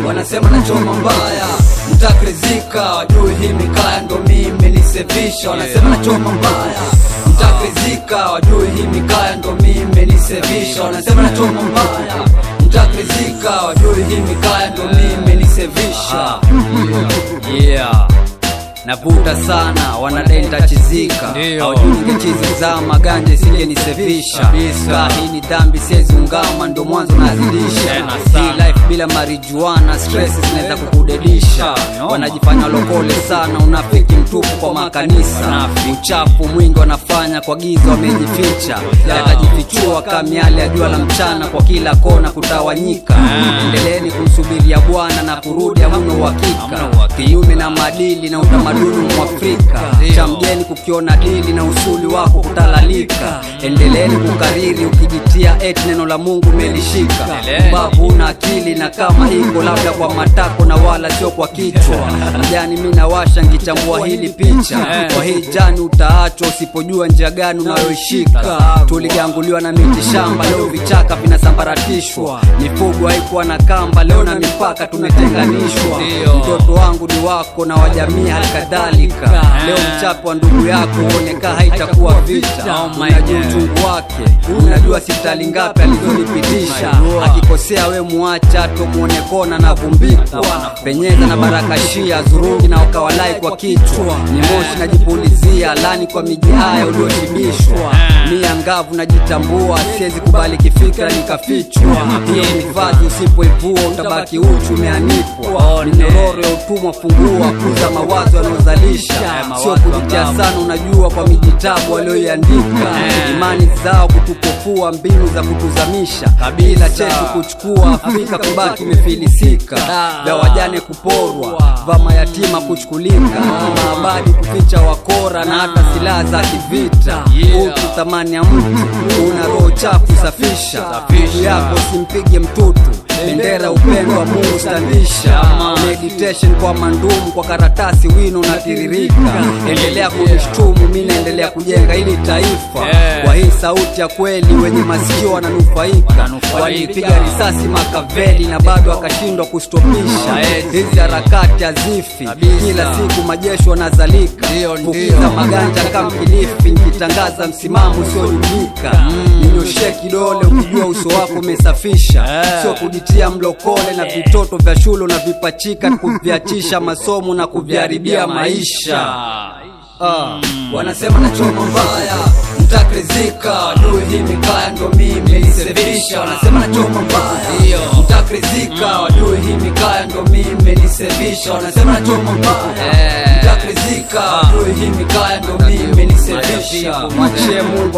Wanasema nachoma mbaya, mtakrizika, wajui hii mikaya ndo mimi nisevisha. Wanasema nachoma mbaya, mtakrizika, wajui hii mikaya ndo mimi nisevisha. Wanasema nachoma mbaya, mtakrizika, wajui hii mikaya ndo mimi nisevisha. Yeah, navuta sana, wanadai nitachizika. Hawajui ningechiziza maganja isingenisefisha. Hii ni dhambi siwezi ungama, ndo mwanzo nazidisha. Hii life bila marijuana, stress zinaweza kukudedisha. Wanajifanya lokole sana, unafiki mtupu kwa makanisa. Uchafu mwingi wanafanya kwa giza, wamejificha. Yatajifichua kama miale ya jua la mchana, kwa kila kona kutawanyika. Endeleeni kumsubiria Bwana na kurudi, hamna uhakika. Kinyume na maadili na utamaduni Mwafrika, cha mgeni kukiona dili na usuli wako kutalalika. Endeleeni kukariri ukijitia eti neno la Mungu melishika. Mbavu una akili na kama iko labda kwa matako na wala sio kwa kichwa. Mjani mimi nawasha ngichambua hili picha. Kwa hii jani utaachwa usipojua njia gani unayoishika. Tuliganguliwa na miti shamba, leo vichaka vinasambaratishwa. Mifugo haikuwa na kamba, leo na mipaka tumetenganishwa. Mtoto wangu ni wako na wajamii halikadhalika. Leo mchapo wa ndugu yako uoneka haitakuwa vita. Unajua uchungu wake, unajua sitali ngapi alizonipitisha. Akikosea we muacha, tumuone kona na vumbikwa. Penyeza na barakashia, zurungi na ukawalai kwa kichwa. Ni moshi najipulizia, lani kwa miji haya ulioshibishwa. Mia ngavu najitambua, siwezi kubali kifikra nikafichwa. Hiyo mifadhi usipoivua, utabaki uchu umeanikwa. Minyororo ya utumwa fungua, kuza mawazo yanozalisha. Sio kujitia sana, unajua kwa mijitabu walioiandika. Imani zao kutupofua, mbinu za kutuzamisha. Kabila chetu kuchukua, Afrika kubaki imefilisika. Vya wajane kuporwa, vya mayatima kuchukulika. Maabadi kuficha wakora na hata silaha za kivita. Utu thamani ya mtu, una roho chafu safisha. Ndugu yako simpige mtutu, bendera upendo wa Mungu standisha. Meditation kwa mandumu, kwa karatasi wino unatiririka. Endelea kunishtumu, mimi naendelea kujenga hili taifa. Kwa hii sauti ya kweli, wenye masikio wananufaika. Walipiga risasi Makaveli na bado akashindwa kustopisha. Hizi harakati hazifi, kila siku majeshi wanazalika. Fukiza maganja kama Kilifi, nikitangaza msimamo usiojulika. Ninyoshe kidole ukijua uso wako umesafisha. Sio kujitia mlokole na vitoto vya shule na vipachika, kuviachisha masomo na kuviharibia maisha. Wanasema nachoma mbaya, mtakrizika, wajui hii mikaya ndo mimi nisevisha. Wanasema nachoma mbaya, mtakrizika, wajui hii mikaya ndo mimi nisevisha. Wanasema nachoma mbaya, mtakrizika, wajui hii mikaya ndo mimi nisevisha. Mwachie Mungu.